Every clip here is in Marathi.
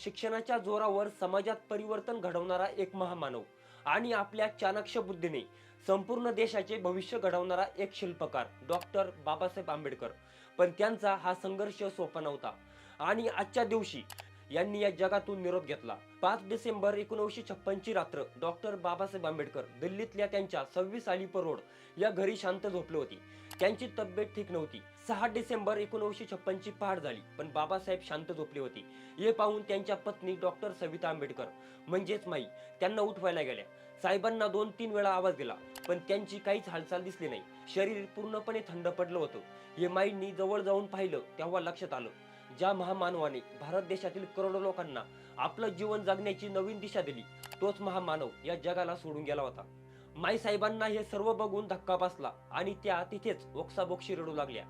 शिक्षणाच्या जोरावर समाजात परिवर्तन घडवणारा एक महामानव आणि आपल्या चाणक्य बुद्धीने संपूर्ण देशाचे भविष्य घडवणारा एक शिल्पकार डॉक्टर बाबासाहेब आंबेडकर. पण त्यांचा हा संघर्ष सोपा नव्हता आणि आजच्या दिवशी यांनी या जगातून निरोप घेतला. 5 डिसेंबर 1956 ची रात्र डॉक्टर बाबासाहेब आंबेडकर दिल्लीतल्या त्यांच्या 26 अलीपूर रोड या घरी शांत झोपले होते. त्यांची तब्येत ठीक नव्हती. 6 डिसेंबर 1956 ची पहाट झाली, पण बाबासाहेब शांत झोपले होते. हे पाहून त्यांच्या पत्नी डॉक्टर सविता आंबेडकर म्हणजेच माई त्यांना उठवायला गेल्या. साहेबांना 2-3 वेळा आवाज दिला, पण त्यांची काहीच हालचाल दिसली नाही. शरीर पूर्णपणे थंड पडलं होतं. हे माईंनी जवळ जाऊन पाहिलं तेव्हा लक्षात आलं, ज्या महामानवाने भारत देशातील करोडो लोकांना आपलं जीवन जगण्याची नवीन दिशा दिली, तोच महामानव या जगाला सोडून गेला होता. माई साहेबांना हे सर्व बघून धक्का बसला आणि त्या तिथेच ओक्साबोक्शी रडू लागल्या.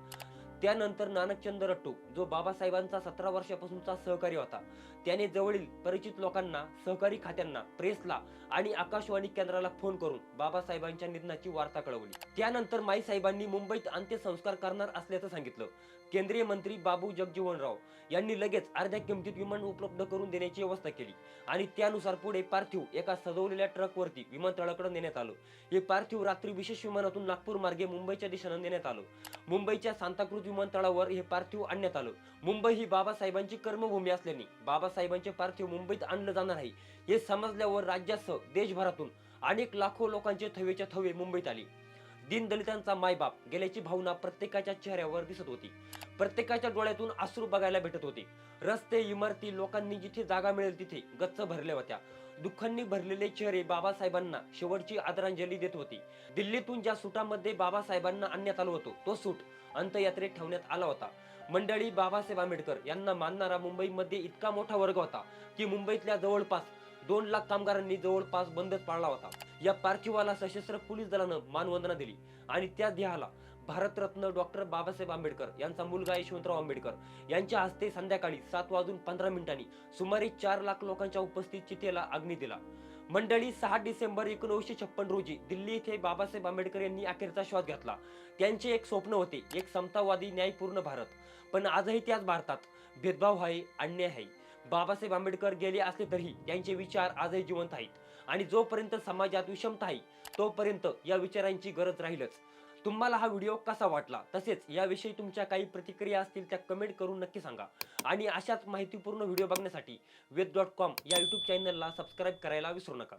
त्यानंतर नानकचंद रट्टू, जो बाबासाहेबांचा 17 वर्षापासूनचा सहकारी होता, त्याने जवळील परिचित लोकांना, सहकारी खात्यांना, प्रेसला आणि आकाशवाणी केंद्राला फोन करून बाबासाहेबांच्या निधनाची वार्ता कळवली. त्यानंतर माई साहेबांनी मुंबईत अंत्यसंस्कार करणार असल्याचं सांगितलं. केंद्रीय मंत्री बाबू जगजीवनराव यांनी लगेच अर्ध्या किमतीत विमान उपलब्ध करून देण्याची व्यवस्था केली आणि त्यानुसार पुढे पार्थिव एका सजवलेल्या ट्रकवरती विमानतळाकडे नेण्यात आलं. हे पार्थिव रात्री विशेष विमानातून नागपूर मार्गे मुंबईच्या दिशेने नेण्यात आलं. मुंबईच्या सांताक्रूझ विमानतळावर हे पार्थिव आणण्यात आलं. मुंबई ही बाबासाहेबांची कर्मभूमी असल्याने बाबासाहेबांचे पार्थिव मुंबईत आणलं जाणार आहे हे समजल्यावर राज्यासह देशभरातून अनेक लाखो लोकांचे थवेच्या थवे मुंबईत आले. दीनदलितांचा मायबाप गेल्याची भावना प्रत्येकाच्या चेहऱ्यावर दिसत होती. प्रत्येकाच्या डोळ्यातून अश्रू बघायला भेटत होते. रस्ते, इमारती, लोकांनी जिथे जागा मिळेल तिथे गच्च भरल्या होत्या. दुःखांनी भरलेले चेहरे बाबासाहेबांना शेवटची आदरांजली देत होते. दिल्लीतून ज्या सुटामध्ये बाबासाहेबांना आणण्यात आलं होतं, तो सूट अंत्ययात्रेत ठेवण्यात आला होता. मंडळी, बाबासाहेब आंबेडकर यांना मानणारा मुंबईमध्ये इतका मोठा वर्ग होता की मुंबईतल्या जवळपास 2 लाख कामगारांनी जवळपास बंदच पाळला होता. या पार्थिवाला सशस्त्र पोलीस दलानं मानवंदना दिली आणि त्या देहाला भारतरत्न डॉक्टर बाबासाहेब आंबेडकर यांचा मुलगा यशवंतराव आंबेडकर यांच्या हस्ते संध्याकाळी 7:15 सुमारे 4 लाख लोकांच्या उपस्थित चितेला अग्नी दिला. मंडळी, 6 डिसेंबर 1956 रोजी दिल्ली येथे बाबासाहेब आंबेडकर यांनी अखेरचा श्वास घेतला. त्यांचे एक स्वप्न होते, एक समतावादी न्यायपूर्ण भारत. पण आजही त्याच भारतात भेदभाव आहे, अन्याय आहे. बाबासाहेब आंबेडकर गेले असले तरी त्यांचे विचार आजही जिवंत आहेत आणि जोपर्यंत समाजात विषमता आहे तोपर्यंत या विचारांची गरज राहीलच. तुम्हाला हा व्हिडिओ कसा वाटला, तसेच याविषयी तुमच्या काही प्रतिक्रिया असतील त्या कमेंट करून नक्की सांगा. आणि अशाच माहितीपूर्ण व्हिडिओ बघण्यासाठी वेद.com या यूट्यूब चॅनलला सबस्क्राईब करायला विसरू नका.